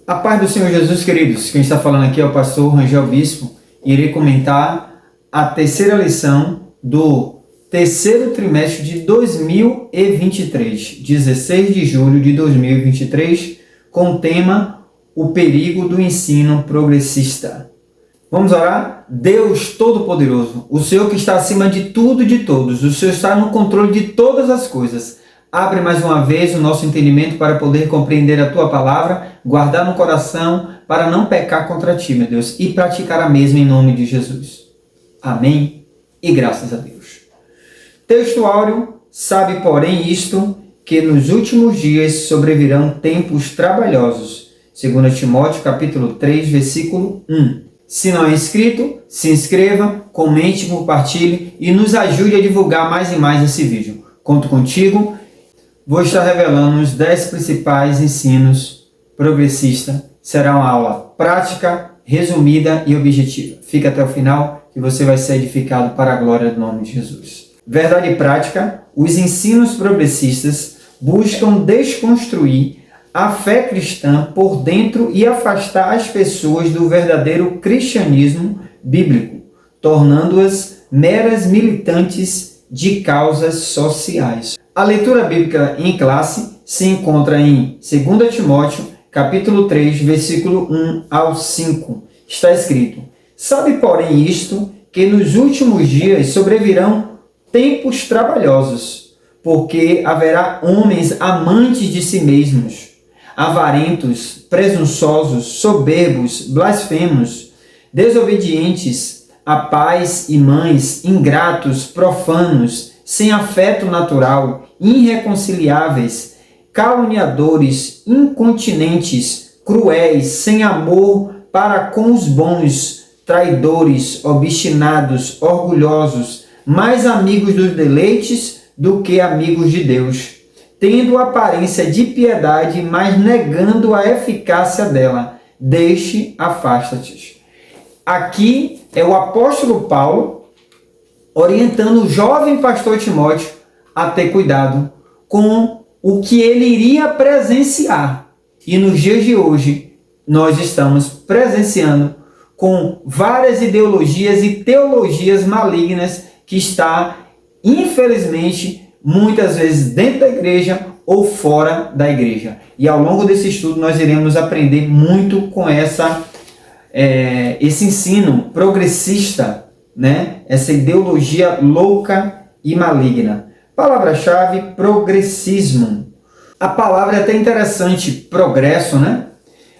A paz do Senhor Jesus, queridos. Quem está falando aqui é o pastor Rangel Bispo. Irei comentar a terceira lição do terceiro trimestre de 2023, 16 de julho de 2023, com o tema O perigo do ensino progressista. Vamos orar? Deus Todo-Poderoso, o Senhor que está acima de tudo e de todos, o Senhor está no controle de todas as coisas. Abre mais uma vez o nosso entendimento para poder compreender a Tua palavra, guardar no coração para não pecar contra Ti, meu Deus, e praticar a mesma em nome de Jesus. Amém e graças a Deus. Texto áureo, sabe porém isto, que nos últimos dias sobrevirão tempos trabalhosos. 2 Timóteo capítulo 3, versículo 1. Se não é inscrito, se inscreva, comente, compartilhe e nos ajude a divulgar mais e mais esse vídeo. Conto contigo. Vou estar revelando os 10 principais ensinos progressistas. Será uma aula prática, resumida e objetiva. Fica até o final que você vai ser edificado para a glória do nome de Jesus. Verdade prática, os ensinos progressistas buscam desconstruir a fé cristã por dentro e afastar as pessoas do verdadeiro cristianismo bíblico, tornando-as meras militantes de causas sociais. A leitura bíblica em classe se encontra em 2 Timóteo, capítulo 3, versículo 1 ao 5. Está escrito: sabe, porém, isto, que nos últimos dias sobrevirão tempos trabalhosos, porque haverá homens amantes de si mesmos, avarentos, presunçosos, soberbos, blasfemos, desobedientes a pais e mães, ingratos, profanos, sem afeto natural, irreconciliáveis, caluniadores, incontinentes, cruéis, sem amor para com os bons, traidores, obstinados, orgulhosos, mais amigos dos deleites do que amigos de Deus, tendo aparência de piedade, mas negando a eficácia dela. Deixe, afasta-te. Aqui é o apóstolo Paulo orientando o jovem pastor Timóteo a ter cuidado com o que ele iria presenciar. E nos dias de hoje, nós estamos presenciando com várias ideologias e teologias malignas que está, infelizmente, muitas vezes dentro da igreja ou fora da igreja. E ao longo desse estudo nós iremos aprender muito com esse ensino progressista, né? Essa ideologia louca e maligna. Palavra-chave: progressismo. A palavra é até interessante, progresso, né?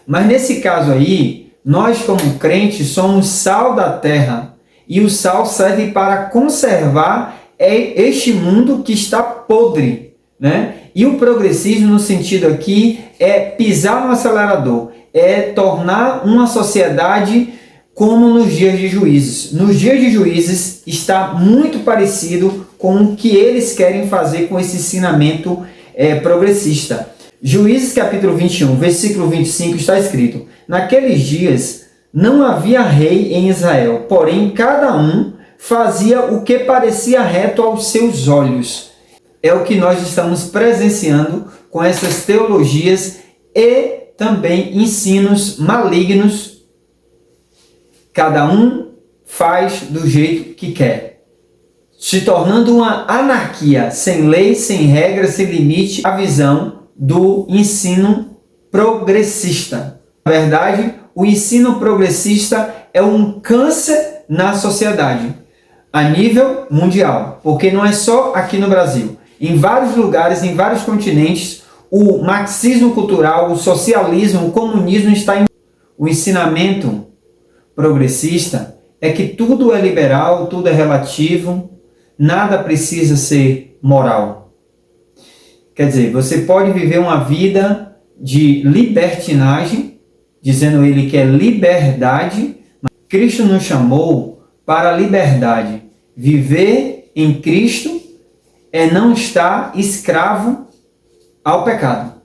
Mas nesse caso aí, nós como crentes somos sal da terra. E o sal serve para conservar este mundo que está podre, né? E o progressismo, no sentido aqui, é pisar no acelerador, é tornar uma sociedade como nos dias de Juízes. Nos dias de Juízes está muito parecido com o que eles querem fazer com esse ensinamento progressista. Juízes capítulo 21, versículo 25 está escrito: naqueles dias não havia rei em Israel, porém cada um fazia o que parecia reto aos seus olhos. É o que nós estamos presenciando com essas teologias e também ensinos malignos. Cada um faz do jeito que quer, se tornando uma anarquia, sem lei, sem regra, sem limite, a visão do ensino progressista. Na verdade, o ensino progressista é um câncer na sociedade, a nível mundial, porque não é só aqui no Brasil. Em vários lugares, em vários continentes, o marxismo cultural, o socialismo, o comunismo está em... O ensinamento progressista é que tudo é liberal, tudo é relativo, nada precisa ser moral. Quer dizer, você pode viver uma vida de libertinagem, dizendo ele que é liberdade, mas Cristo nos chamou para a liberdade. Viver em Cristo é não estar escravo ao pecado.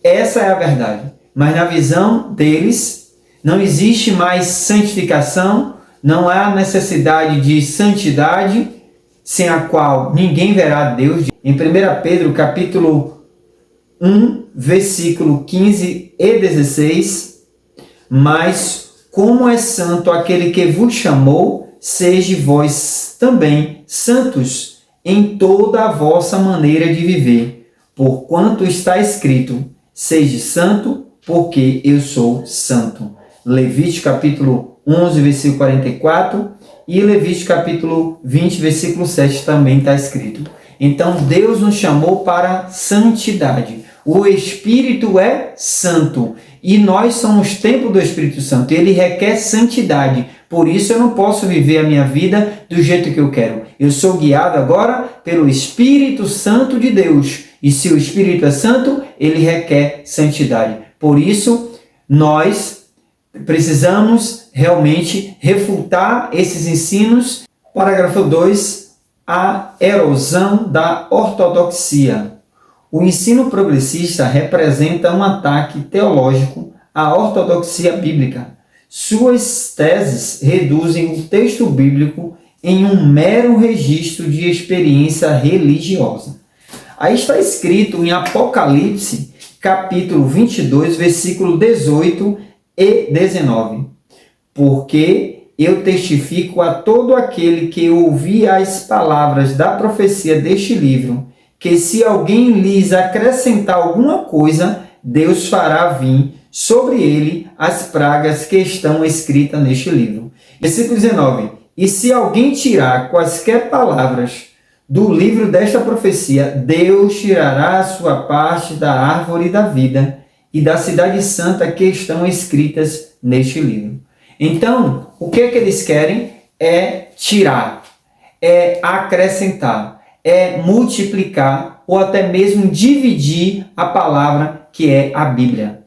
Essa é a verdade. Mas na visão deles, não existe mais santificação, não há necessidade de santidade, sem a qual ninguém verá Deus. Em 1 Pedro capítulo 1, versículo 15, e 16, mas como é santo aquele que vos chamou, sede vós também santos em toda a vossa maneira de viver, porquanto está escrito, sede santo, porque eu sou santo. Levítico capítulo 11, versículo 44, e Levítico capítulo 20, versículo 7 também está escrito. Então Deus nos chamou para santidade. O Espírito é santo e nós somos templo do Espírito Santo. Ele requer santidade. Por isso eu não posso viver a minha vida do jeito que eu quero. Eu sou guiado agora pelo Espírito Santo de Deus. E se o Espírito é santo, ele requer santidade. Por isso nós precisamos realmente refutar esses ensinos. Parágrafo 2. A erosão da ortodoxia. O ensino progressista representa um ataque teológico à ortodoxia bíblica. Suas teses reduzem o texto bíblico em um mero registro de experiência religiosa. Aí está escrito em Apocalipse, capítulo 22, versículo 18 e 19. Porque eu testifico a todo aquele que ouvir as palavras da profecia deste livro, que se alguém lhes acrescentar alguma coisa, Deus fará vir sobre ele as pragas que estão escritas neste livro. Versículo 19. E se alguém tirar quaisquer palavras do livro desta profecia, Deus tirará a sua parte da árvore da vida e da cidade santa que estão escritas neste livro. Então, o que é que eles querem? É tirar, é acrescentar, é multiplicar ou até mesmo dividir a palavra que é a Bíblia.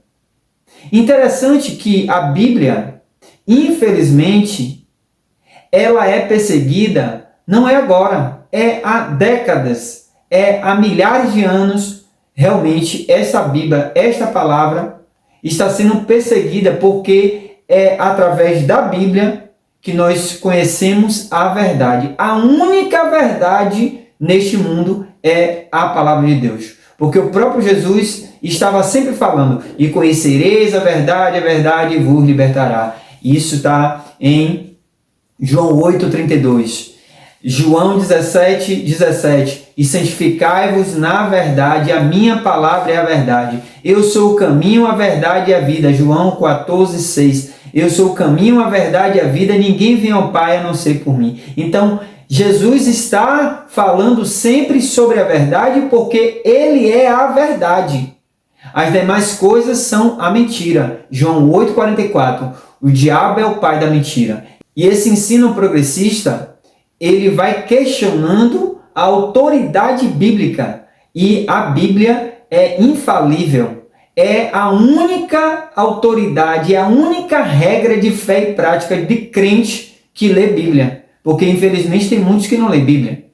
Interessante que a Bíblia, infelizmente, ela é perseguida, não é agora, é há décadas, é há milhares de anos, realmente essa Bíblia, esta palavra está sendo perseguida porque é através da Bíblia que nós conhecemos a verdade. A única verdade neste mundo é a palavra de Deus. Porque o próprio Jesus estava sempre falando, e conhecereis a verdade vos libertará. Isso está em João 8,32. João 17, e santificai-vos na verdade, a minha palavra é a verdade. Eu sou o caminho, a verdade e a vida. João 14,6. Eu sou o caminho, a verdade e a vida, ninguém vem ao Pai a não ser por mim. Então, Jesus está falando sempre sobre a verdade porque ele é a verdade. As demais coisas são a mentira. João 8,44. O diabo é o pai da mentira. E esse ensino progressista, ele vai questionando a autoridade bíblica. E a Bíblia é infalível. É a única autoridade, é a única regra de fé e prática de crente que lê Bíblia. Porque, infelizmente, tem muitos que não lê Bíblia.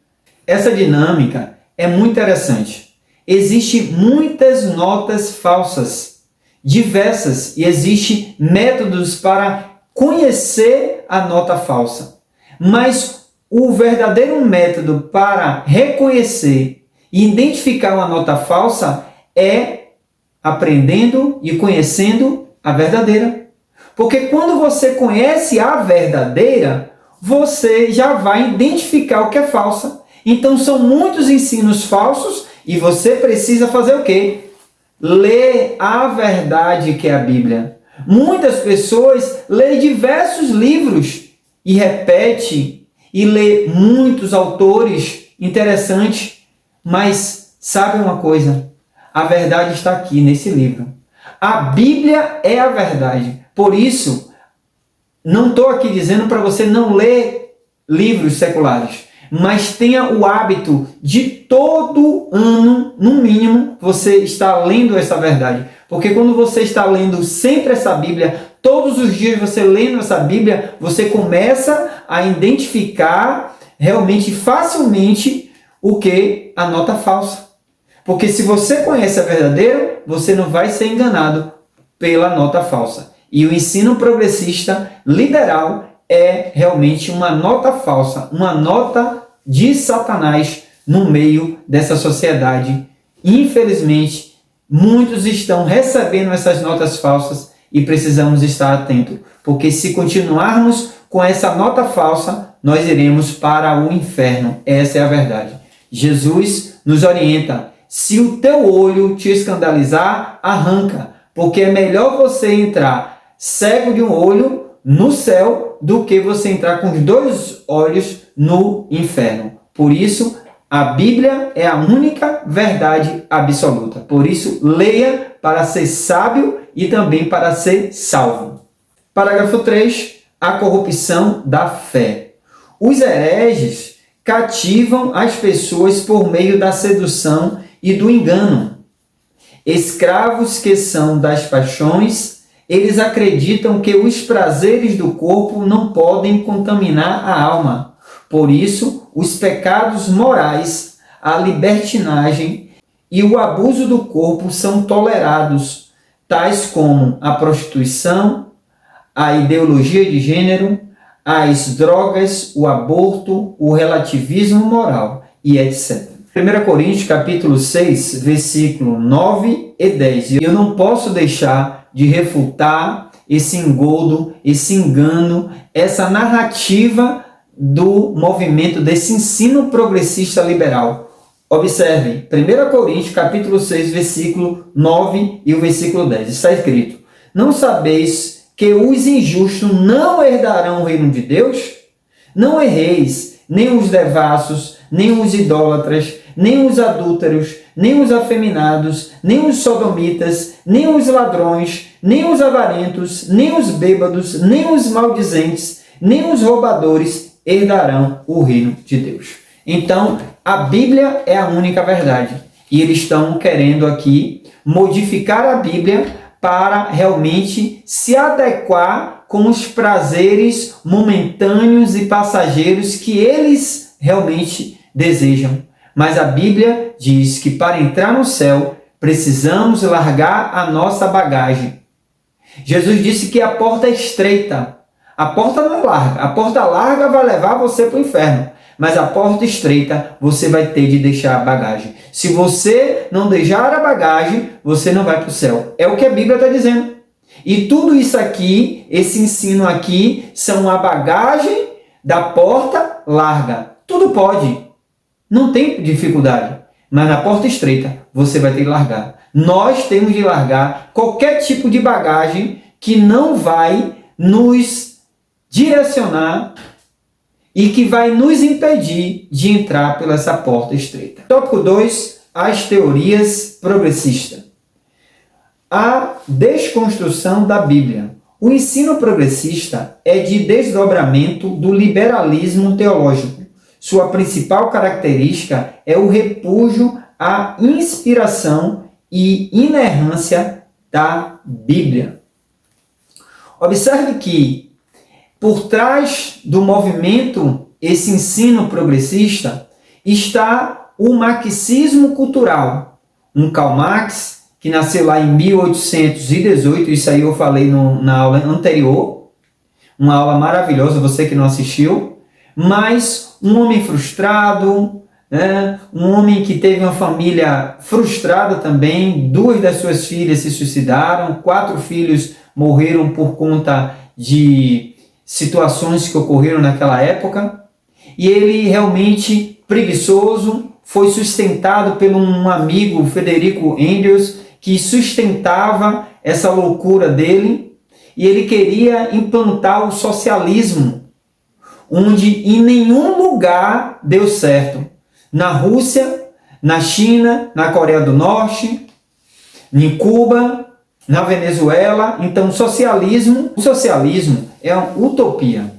Essa dinâmica é muito interessante. Existem muitas notas falsas, diversas, e existem métodos para conhecer a nota falsa. Mas o verdadeiro método para reconhecer e identificar uma nota falsa é aprendendo e conhecendo a verdadeira. Porque quando você conhece a verdadeira, você já vai identificar o que é falsa. Então são muitos ensinos falsos e você precisa fazer o quê? Ler a verdade que é a Bíblia. Muitas pessoas leem diversos livros e repete e lê muitos autores interessantes, mas sabe uma coisa? A verdade está aqui nesse livro. A Bíblia é a verdade. Por isso, não estou aqui dizendo para você não ler livros seculares, mas tenha o hábito de todo ano, no mínimo, você estar lendo essa verdade. Porque quando você está lendo sempre essa Bíblia, todos os dias você lendo essa Bíblia, você começa a identificar realmente facilmente o que? A nota falsa. Porque se você conhece a verdadeira, você não vai ser enganado pela nota falsa. E o ensino progressista liberal é realmente uma nota falsa, uma nota de Satanás no meio dessa sociedade, infelizmente, Muitos estão recebendo essas notas falsas e precisamos estar atentos, porque se continuarmos com essa nota falsa, nós iremos para o inferno. Essa é a verdade. Jesus nos orienta: se o teu olho te escandalizar, arranca, porque é melhor você entrar cego de um olho no céu do que você entrar com os 2 olhos no inferno. Por isso, a Bíblia é a única verdade absoluta. Por isso, leia para ser sábio e também para ser salvo. Parágrafo 3. A corrupção da fé. Os hereges cativam as pessoas por meio da sedução e do engano. Escravos que são das paixões, eles acreditam que os prazeres do corpo não podem contaminar a alma. Por isso, os pecados morais, a libertinagem e o abuso do corpo são tolerados, tais como a prostituição, a ideologia de gênero, as drogas, o aborto, o relativismo moral e etc. 1 Coríntios capítulo 6, versículo 9 e 10. Eu não posso deixar de refutar esse engodo, esse engano, essa narrativa do movimento, desse ensino progressista liberal. Observe, 1 Coríntios capítulo 6, versículo 9 e o versículo 10. Está escrito: não sabeis que os injustos não herdarão o reino de Deus? Não erreis, nem os devassos, nem os idólatras, nem os adúlteros, nem os afeminados, nem os sodomitas, nem os ladrões, nem os avarentos, nem os bêbados, nem os maldizentes, nem os roubadores herdarão o reino de Deus. Então, a Bíblia é a única verdade. E eles estão querendo aqui modificar a Bíblia para realmente se adequar com os prazeres momentâneos e passageiros que eles realmente desejam. Mas a Bíblia diz que para entrar no céu, precisamos largar a nossa bagagem. Jesus disse que a porta é estreita. A porta não é larga. A porta larga vai levar você para o inferno. Mas a porta estreita, você vai ter de deixar a bagagem. Se você não deixar a bagagem, você não vai para o céu. É o que a Bíblia está dizendo. E tudo isso aqui, esse ensino aqui, são a bagagem da porta larga. Tudo pode. Não tem dificuldade. Mas na porta estreita, você vai ter que largar. Nós temos de largar qualquer tipo de bagagem que não vai nos direcionar e que vai nos impedir de entrar pela essa porta estreita. Tópico 2. As teorias progressistas. A desconstrução da Bíblia. O ensino progressista é de desdobramento do liberalismo teológico. Sua principal característica é o repúdio à inspiração e inerrância da Bíblia. Observe que por trás do movimento, esse ensino progressista, está o marxismo cultural. Um Karl Marx, que nasceu lá em 1818, isso aí eu falei na aula anterior, uma aula maravilhosa, você que não assistiu, mas um homem frustrado, né? Um homem que teve uma família frustrada também, 2 das suas filhas se suicidaram, 4 filhos morreram por conta de situações que ocorreram naquela época, e ele realmente preguiçoso, foi sustentado por um amigo, Frederico Engels, que sustentava essa loucura dele, e ele queria implantar o socialismo, onde em nenhum lugar deu certo. Na Rússia, na China, na Coreia do Norte, em Cuba, na Venezuela. Então, o socialismo é uma utopia.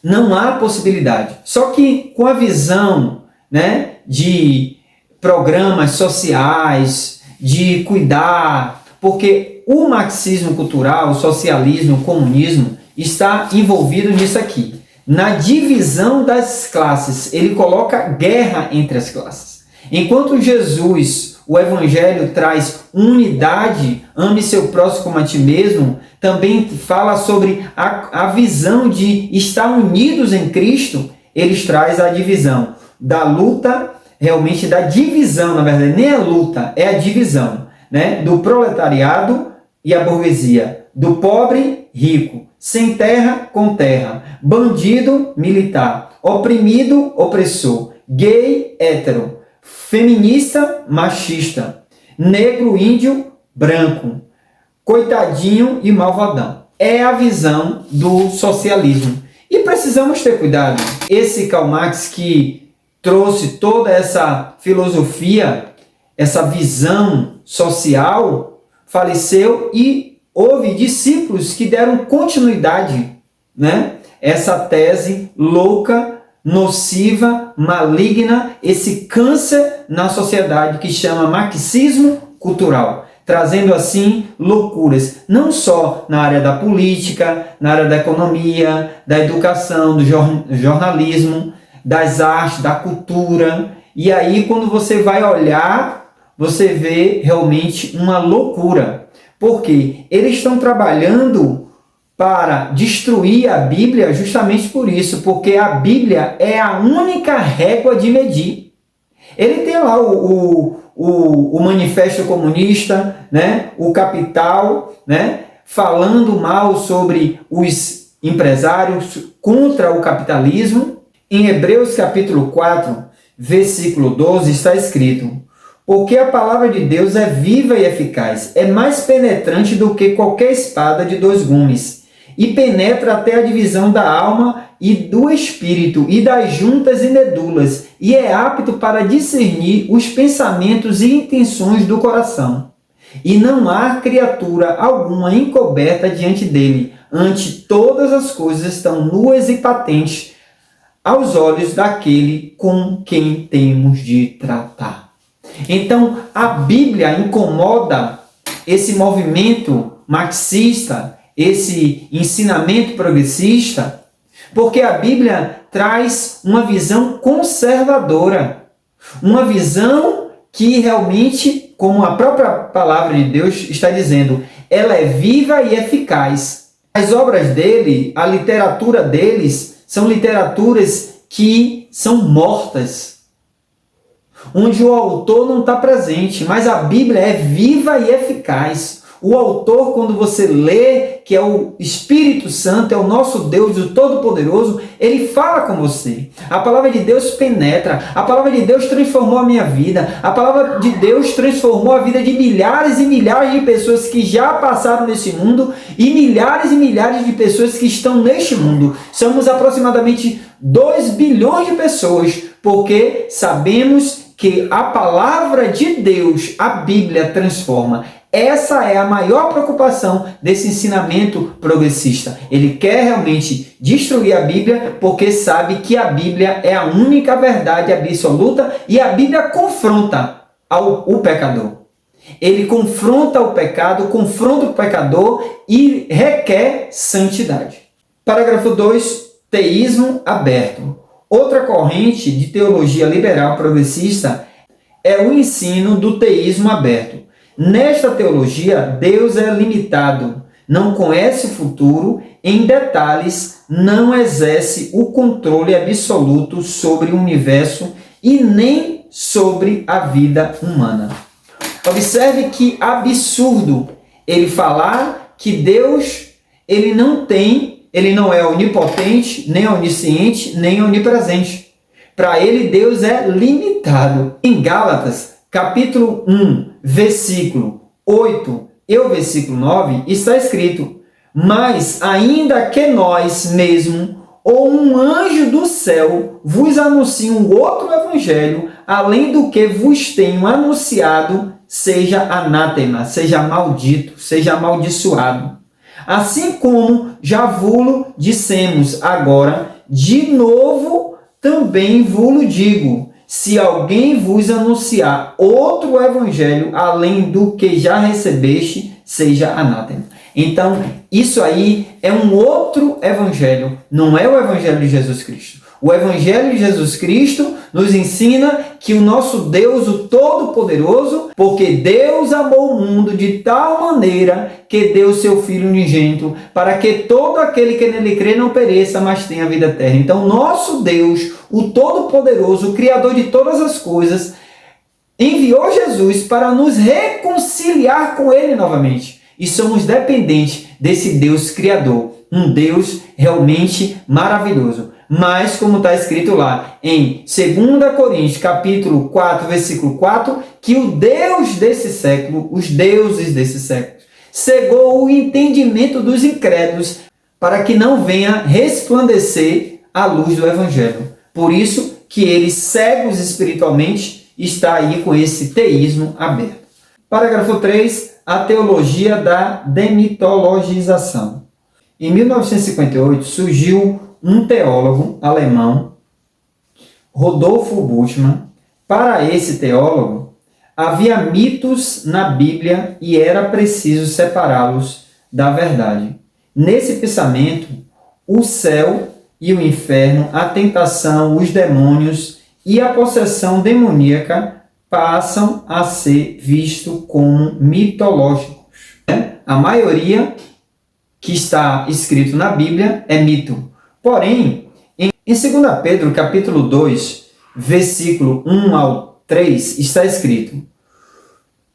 Não há possibilidade. Só que com a visão, né, de programas sociais, de cuidar, porque o marxismo cultural, o socialismo, o comunismo está envolvido nisso aqui. Na divisão das classes, ele coloca guerra entre as classes. Enquanto Jesus, o Evangelho, traz unidade, ame seu próximo como a ti mesmo, também fala sobre a visão de estar unidos em Cristo, eles trazem a divisão da luta realmente da divisão, na verdade, nem a luta, é a divisão, né? Do proletariado e a burguesia, do pobre, rico, sem terra, com terra, bandido, militar, oprimido, opressor, gay, hétero, feminista, machista, negro, índio, branco, coitadinho e malvadão. É a visão do socialismo. E precisamos ter cuidado. Esse Karl Marx que trouxe toda essa filosofia, essa visão social, faleceu e houve discípulos que deram continuidade, né? Essa tese louca, nociva, maligna, esse câncer na sociedade que chama marxismo cultural, trazendo assim loucuras, não só na área da política, na área da economia, da educação, do jornalismo, das artes, da cultura. E aí, quando você vai olhar, você vê realmente uma loucura, porque eles estão trabalhando para destruir a Bíblia justamente por isso, porque a Bíblia é a única régua de medir. Ele tem lá o Manifesto Comunista, né? O Capital, né? Falando mal sobre os empresários, contra o capitalismo. Em Hebreus capítulo 4, versículo 12, está escrito: porque a palavra de Deus é viva e eficaz, é mais penetrante do que qualquer espada de dois gumes, e penetra até a divisão da alma e do espírito, e das juntas e medulas, e é apto para discernir os pensamentos e intenções do coração. E não há criatura alguma encoberta diante dele, ante todas as coisas estão nuas e patentes aos olhos daquele com quem temos de tratar. Então, a Bíblia incomoda esse movimento marxista, esse ensinamento progressista, porque a Bíblia traz uma visão conservadora, uma visão que realmente, como a própria palavra de Deus está dizendo, ela é viva e eficaz. As obras dele, a literatura deles, são literaturas que são mortas, onde o autor não está presente, mas a Bíblia é viva e eficaz. O autor, quando você lê, que é o Espírito Santo, é o nosso Deus, o Todo-Poderoso, ele fala com você. A palavra de Deus penetra, a palavra de Deus transformou a minha vida, a palavra de Deus transformou a vida de milhares e milhares de pessoas que já passaram nesse mundo e milhares de pessoas que estão neste mundo. Somos aproximadamente 2 bilhões de pessoas, porque sabemos que a palavra de Deus, a Bíblia, transforma. Essa é a maior preocupação desse ensinamento progressista. Ele quer realmente destruir a Bíblia porque sabe que a Bíblia é a única verdade absoluta e a Bíblia confronta o pecador. Ele confronta o pecado, confronta o pecador e requer santidade. Parágrafo 2. Teísmo aberto. Outra corrente de teologia liberal progressista é o ensino do teísmo aberto. Nesta teologia, Deus é limitado, não conhece o futuro, em detalhes, não exerce o controle absoluto sobre o universo e nem sobre a vida humana. Observe que absurdo ele falar que Deus ele não é onipotente, nem onisciente, nem onipresente. Para ele, Deus é limitado. Em Gálatas, capítulo 1, versículo 8 e o versículo 9, está escrito: mas ainda que nós mesmo ou um anjo do céu vos anuncie um outro evangelho, além do que vos tenho anunciado, seja anátema, seja maldito, seja amaldiçoado. Assim como já vulo dissemos agora, de novo também vulo digo, se alguém vos anunciar outro evangelho além do que já recebeste, seja anátema. Então, isso aí é um outro evangelho, não é o evangelho de Jesus Cristo. O Evangelho de Jesus Cristo nos ensina que o nosso Deus, o Todo-Poderoso, porque Deus amou o mundo de tal maneira que deu seu Filho unigênito, para que todo aquele que nele crê não pereça, mas tenha vida eterna. Então, nosso Deus, o Todo-Poderoso, o Criador de todas as coisas, enviou Jesus para nos reconciliar com Ele novamente. E somos dependentes desse Deus Criador, um Deus realmente maravilhoso. Mas, como está escrito lá em 2 Coríntios, capítulo 4, versículo 4, que o Deus desse século, os deuses desse século, cegou o entendimento dos incrédulos para que não venha resplandecer a luz do Evangelho. Por isso que eles, cegos espiritualmente, está aí com esse teísmo aberto. Parágrafo 3, a teologia da demitologização. Em 1958 surgiu um teólogo alemão, Rodolfo Bultmann. Para esse teólogo, havia mitos na Bíblia e era preciso separá-los da verdade. Nesse pensamento, o céu e o inferno, a tentação, os demônios e a possessão demoníaca passam a ser vistos como mitológicos. A maioria que está escrito na Bíblia é mito. Porém, em 2 Pedro, capítulo 2, versículo 1 ao 3, está escrito: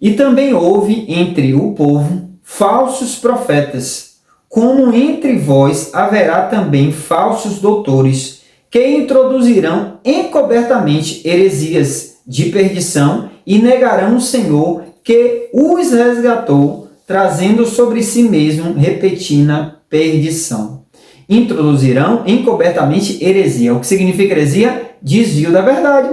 E também houve entre o povo falsos profetas, como entre vós haverá também falsos doutores, que introduzirão encobertamente heresias de perdição e negarão o Senhor que os resgatou, trazendo sobre si mesmo repentina perdição. Introduzirão encobertamente heresia. O que significa heresia? Desvio da verdade.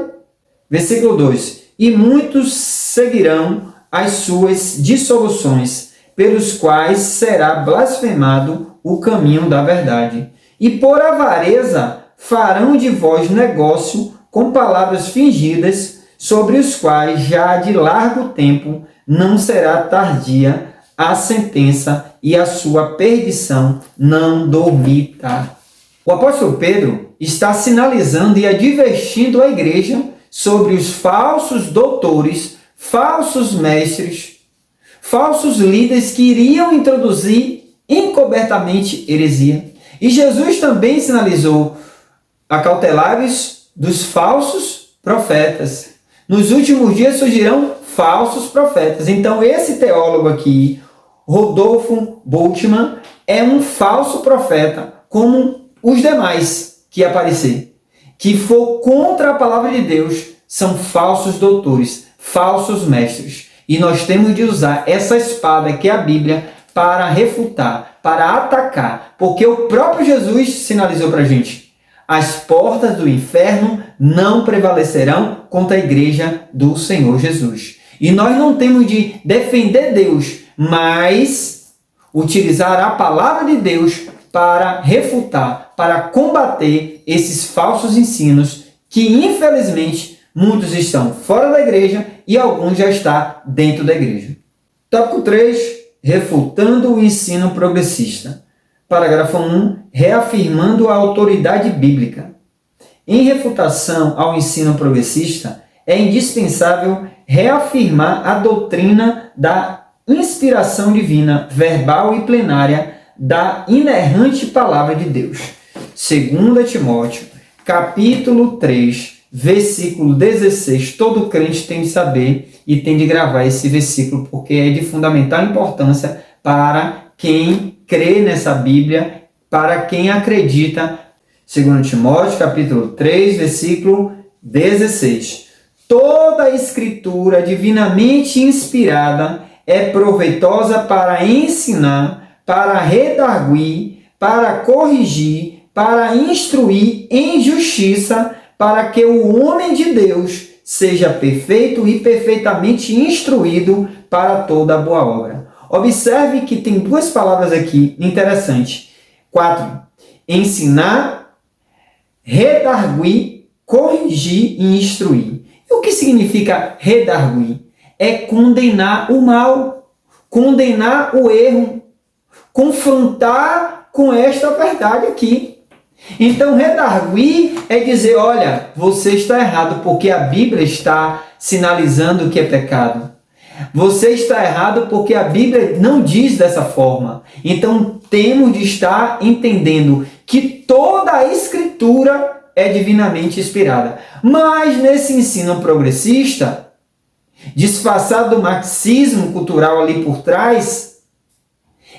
Versículo 2. E muitos seguirão as suas dissoluções, pelos quais será blasfemado o caminho da verdade. E por avareza farão de vós negócio com palavras fingidas, sobre os quais já de largo tempo não será tardia a sentença e a sua perdição não dormirá. O apóstolo Pedro está sinalizando e advertindo a igreja sobre os falsos doutores, falsos mestres, falsos líderes que iriam introduzir encobertamente heresia. E Jesus também sinalizou: acautelai-vos dos falsos profetas. Nos últimos dias surgirão falsos profetas. Então, esse teólogo aqui, Rodolfo Bultmann, é um falso profeta, como os demais que aparecer, que for contra a palavra de Deus, são falsos doutores, falsos mestres. E nós temos de usar essa espada que é a Bíblia para refutar, para atacar, porque o próprio Jesus sinalizou para a gente: as portas do inferno não prevalecerão contra a igreja do Senhor Jesus. E nós não temos de defender Deus, mas utilizar a palavra de Deus para refutar, para combater esses falsos ensinos que, infelizmente, muitos estão fora da igreja e alguns já estão dentro da igreja. Tópico 3, refutando o ensino progressista. Parágrafo 1, reafirmando a autoridade bíblica. Em refutação ao ensino progressista, é indispensável reafirmar a doutrina da inspiração divina, verbal e plenária da inerrante palavra de Deus. 2 Timóteo, capítulo 3, versículo 16. Todo crente tem de saber e tem de gravar esse versículo, porque é de fundamental importância para quem crê nessa Bíblia, para quem acredita. 2 Timóteo, capítulo 3, versículo 16. Toda a escritura divinamente inspirada é proveitosa para ensinar, para redarguir, para corrigir, para instruir em justiça, para que o homem de Deus seja perfeito e perfeitamente instruído para toda boa obra. Observe que tem duas palavras aqui interessantes. 4. Ensinar, redarguir, corrigir e instruir. E o que significa redarguir? É condenar o mal, condenar o erro, confrontar com esta verdade aqui. Então, redarguir é dizer, olha, você está errado porque a Bíblia está sinalizando o que é pecado. Você está errado porque a Bíblia não diz dessa forma. Então, temos de estar entendendo que toda a Escritura é divinamente inspirada. Mas nesse ensino progressista, disfarçado do marxismo cultural ali por trás,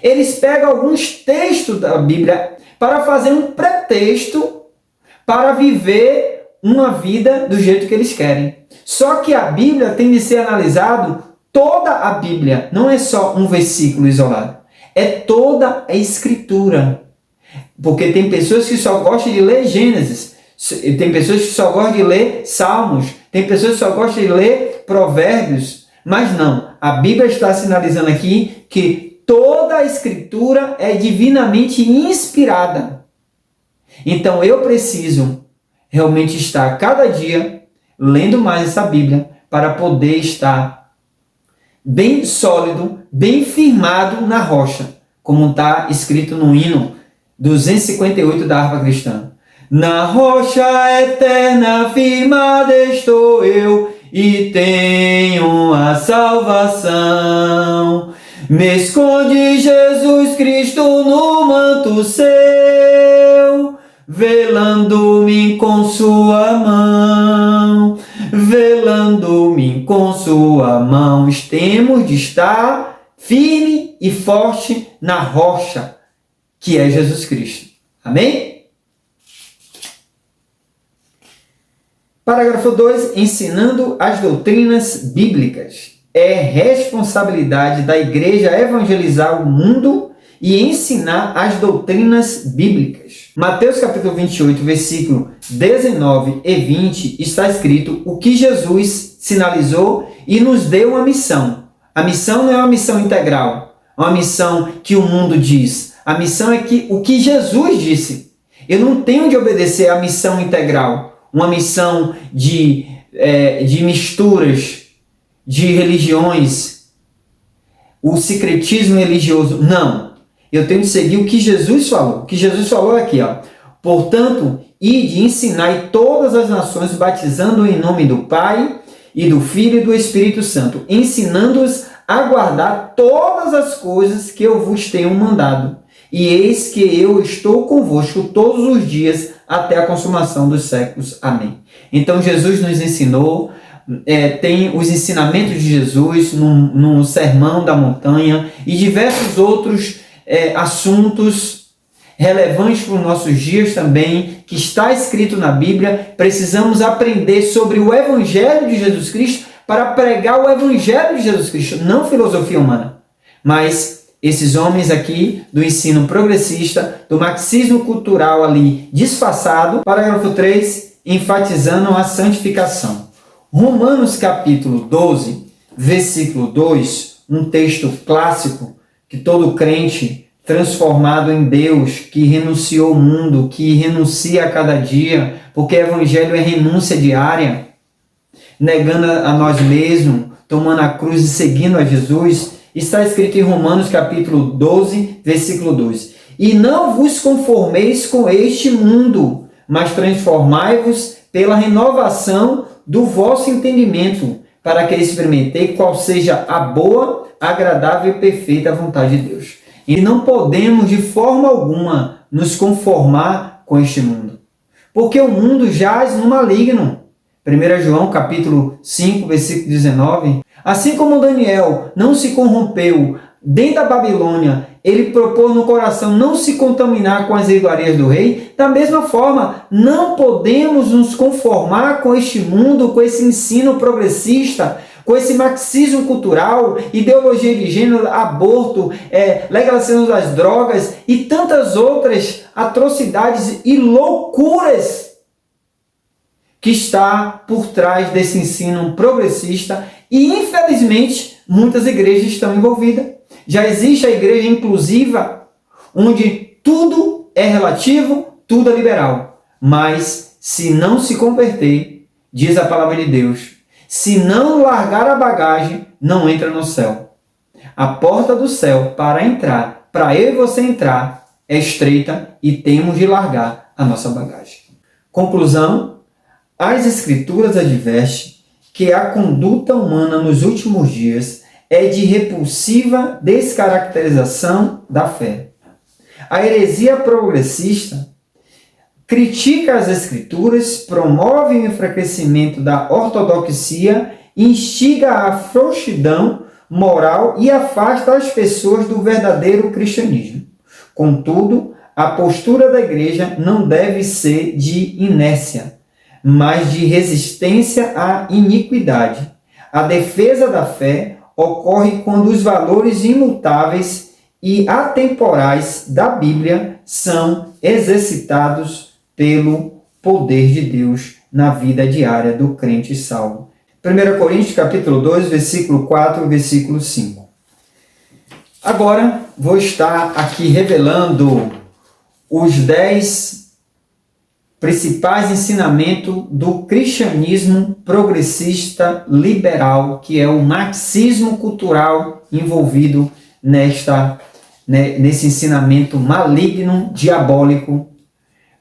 eles pegam alguns textos da Bíblia para fazer um pretexto para viver uma vida do jeito que eles querem. Só que a Bíblia tem de ser analisado toda a Bíblia, não é só um versículo isolado, é toda a Escritura. Porque tem pessoas que só gostam de ler Gênesis, tem pessoas que só gostam de ler Salmos, tem pessoas que só gostam de ler Provérbios, mas não, a Bíblia está sinalizando aqui que toda a Escritura é divinamente inspirada. Então eu preciso realmente estar cada dia lendo mais essa Bíblia para poder estar bem sólido, bem firmado na rocha, como está escrito no hino 258 da harpa cristã. Na rocha eterna firmada estou eu e tenho a salvação. Me esconde Jesus Cristo no manto seu, velando-me com sua mão, velando-me com sua mão. Temos de estar firme e forte na rocha, que é Jesus Cristo. Amém? Parágrafo 2. Ensinando as doutrinas bíblicas. É responsabilidade da igreja evangelizar o mundo e ensinar as doutrinas bíblicas. Mateus capítulo 28, versículo 19 e 20, está escrito o que Jesus sinalizou e nos deu uma missão. A missão não é uma missão integral, é uma missão que o mundo diz. A missão é que o que Jesus disse. Eu não tenho de obedecer à missão integral, uma missão de misturas de religiões, o secretismo religioso. Não. Eu tenho de seguir o que Jesus falou. O que Jesus falou é aqui, ó. Portanto, ide e ensinai todas as nações, batizando em nome do Pai e do Filho e do Espírito Santo, ensinando-os a guardar todas as coisas que eu vos tenho mandado. E eis que eu estou convosco todos os dias até a consumação dos séculos. Amém. Então, Jesus nos ensinou, tem os ensinamentos de Jesus no Sermão da Montanha e diversos outros assuntos relevantes para os nossos dias também, que está escrito na Bíblia. Precisamos aprender sobre o Evangelho de Jesus Cristo para pregar o Evangelho de Jesus Cristo, não filosofia humana. Mas esses homens aqui do ensino progressista, do marxismo cultural ali disfarçado. Parágrafo 3, enfatizando a santificação. Romanos capítulo 12, versículo 2, um texto clássico que todo crente transformado em Deus, que renunciou ao mundo, que renuncia a cada dia, porque evangelho é renúncia diária, negando a nós mesmos, tomando a cruz e seguindo a Jesus, está escrito em Romanos capítulo 12, versículo 2. E não vos conformeis com este mundo, mas transformai-vos pela renovação do vosso entendimento, para que experimentei qual seja a boa, agradável e perfeita vontade de Deus. E não podemos de forma alguma nos conformar com este mundo, porque o mundo jaz no maligno. 1 João capítulo 5, versículo 19. Assim como Daniel não se corrompeu dentro da Babilônia, ele propôs no coração não se contaminar com as iguarias do rei, da mesma forma, não podemos nos conformar com este mundo, com esse ensino progressista, com esse marxismo cultural, ideologia de gênero, aborto, legalização das drogas e tantas outras atrocidades e loucuras que está por trás desse ensino progressista e, infelizmente, muitas igrejas estão envolvidas. Já existe a igreja inclusiva, onde tudo é relativo, tudo é liberal. Mas, se não se converter, diz a palavra de Deus, se não largar a bagagem, não entra no céu. A porta do céu para entrar, para eu e você entrar, é estreita e temos de largar a nossa bagagem. Conclusão: as Escrituras advertem que a conduta humana nos últimos dias é de repulsiva descaracterização da fé. A heresia progressista critica as Escrituras, promove o enfraquecimento da ortodoxia, instiga a frouxidão moral e afasta as pessoas do verdadeiro cristianismo. Contudo, a postura da igreja não deve ser de inércia, mas de resistência à iniquidade. A defesa da fé ocorre quando os valores imutáveis e atemporais da Bíblia são exercitados pelo poder de Deus na vida diária do crente salvo. 1 Coríntios capítulo 2, versículo 4 e versículo 5. Agora vou estar aqui revelando os 10 principais ensinamentos do cristianismo progressista liberal, que é o marxismo cultural envolvido nesse ensinamento maligno, diabólico.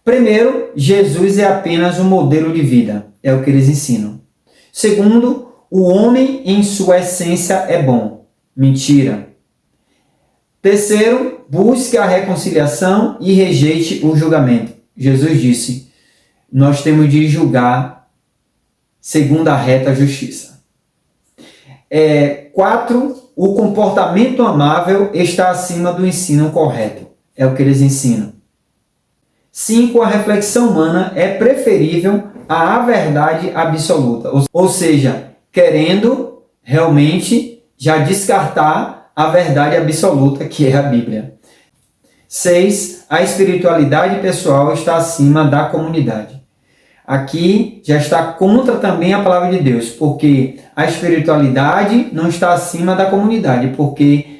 Primeiro, Jesus é apenas um modelo de vida, é o que eles ensinam. Segundo, o homem em sua essência é bom. Mentira. Terceiro, busque a reconciliação e rejeite o julgamento. Jesus disse: nós temos de julgar segundo a reta justiça. 4, o comportamento amável está acima do ensino correto. É o que eles ensinam. 5, a reflexão humana é preferível à verdade absoluta. Ou seja, querendo realmente já descartar a verdade absoluta, que é a Bíblia. 6, a espiritualidade pessoal está acima da comunidade. Aqui já está contra também a palavra de Deus, porque a espiritualidade não está acima da comunidade, porque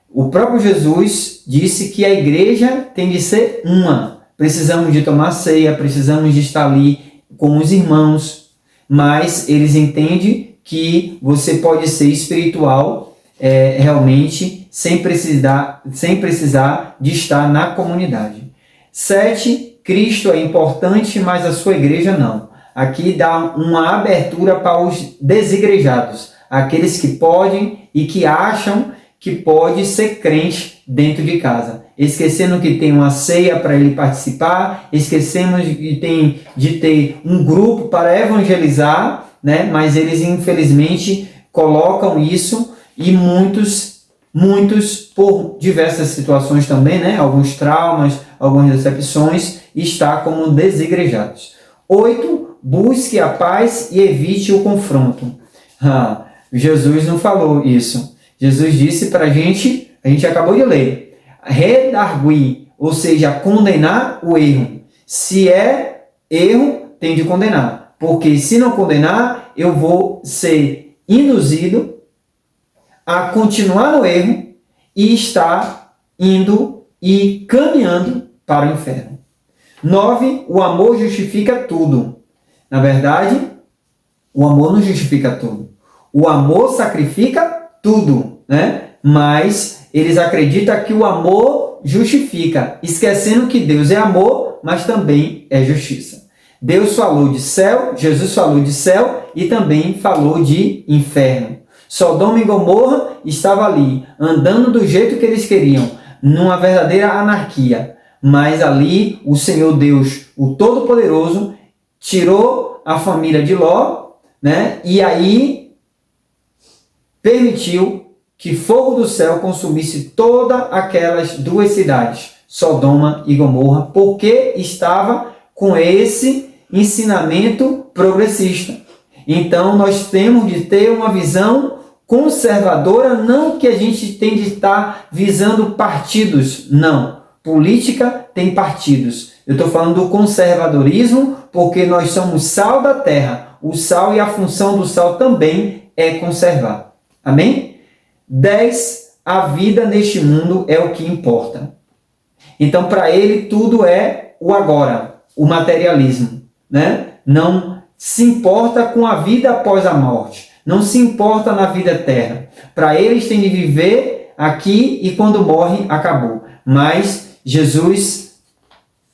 o próprio Jesus disse que a igreja tem de ser uma. Precisamos de tomar ceia, precisamos de estar ali com os irmãos, mas eles entendem que você pode ser espiritual realmente sem precisar de estar na comunidade. 7, Cristo é importante, mas a sua igreja não. Aqui dá uma abertura para os desigrejados, aqueles que podem e que acham que pode ser crente dentro de casa, esquecendo que tem uma ceia para ele participar, esquecemos de ter um grupo para evangelizar, né? Mas eles infelizmente colocam isso e muitos por diversas situações também, né? Alguns traumas, algumas decepções, está como desigrejados. 8, busque a paz e evite o confronto. Jesus não falou isso. Jesus disse para a gente acabou de ler, redarguir, ou seja, condenar o erro. Se é erro, tem de condenar. Porque se não condenar, eu vou ser induzido a continuar no erro e estar indo e caminhando para o inferno. 9, o amor justifica tudo. Na verdade, o amor não justifica tudo. O amor sacrifica tudo, né? Mas eles acreditam que o amor justifica, esquecendo que Deus é amor, mas também é justiça. Deus falou de céu, Jesus falou de céu e também falou de inferno. Sodoma e Gomorra estava ali, andando do jeito que eles queriam, numa verdadeira anarquia. Mas ali o Senhor Deus, o Todo-Poderoso, tirou a família de Ló, né? E aí permitiu que fogo do céu consumisse todas aquelas 2 cidades, Sodoma e Gomorra, porque estava com esse ensinamento progressista. Então nós temos de ter uma visão conservadora, não que a gente tem de estar visando partidos, não. Política tem partidos. Eu estou falando do conservadorismo, porque nós somos sal da terra. O sal e a função do sal também é conservar. Amém? 10, a vida neste mundo é o que importa. Então, para ele, tudo é o agora, o materialismo, né? Não se importa com a vida após a morte, não se importa na vida eterna. Para eles, tem de viver aqui e quando morre, acabou. Mas Jesus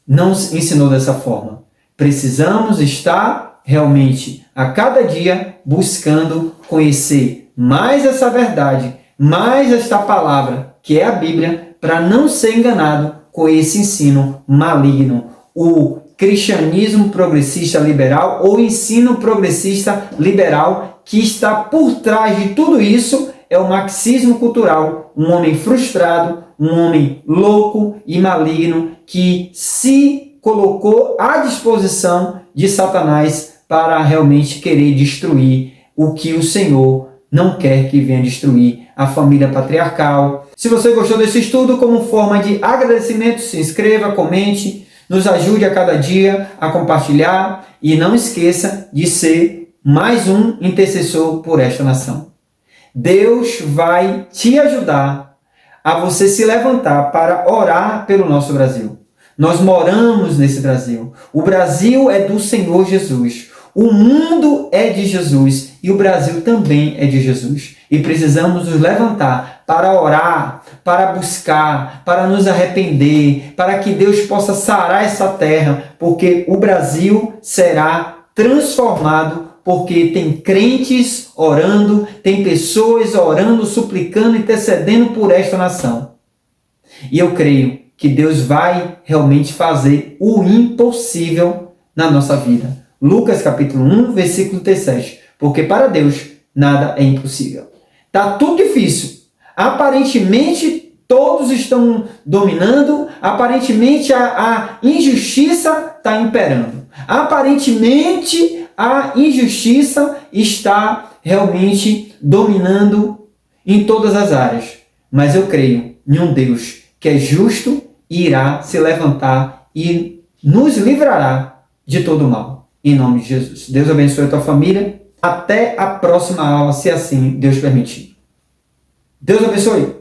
não ensinou dessa forma. Precisamos estar realmente a cada dia buscando conhecer mais essa verdade, mais esta palavra, que é a Bíblia, para não ser enganado com esse ensino maligno, o cristianismo progressista liberal ou ensino progressista liberal, que está por trás de tudo isso é o marxismo cultural, um homem frustrado, um homem louco e maligno que se colocou à disposição de Satanás para realmente querer destruir o que o Senhor não quer que venha destruir, a família patriarcal. Se você gostou desse estudo, como forma de agradecimento, se inscreva, comente, nos ajude a cada dia a compartilhar e não esqueça de ser mais um intercessor por esta nação. Deus vai te ajudar a você se levantar para orar pelo nosso Brasil. Nós moramos nesse Brasil. O Brasil é do Senhor Jesus. O mundo é de Jesus e o Brasil também é de Jesus. E precisamos nos levantar para orar, para buscar, para nos arrepender, para que Deus possa sarar essa terra, porque o Brasil será transformado, porque tem crentes orando, tem pessoas orando, suplicando, intercedendo por esta nação. E eu creio que Deus vai realmente fazer o impossível na nossa vida. Lucas capítulo 1, versículo 37. Porque para Deus nada é impossível. Está tudo difícil. Aparentemente todos estão dominando. Aparentemente a injustiça está imperando. Aparentemente a injustiça está realmente dominando em todas as áreas. Mas eu creio em um Deus que é justo e irá se levantar e nos livrará de todo o mal. Em nome de Jesus. Deus abençoe a tua família. Até a próxima aula, se assim Deus permitir. Deus abençoe.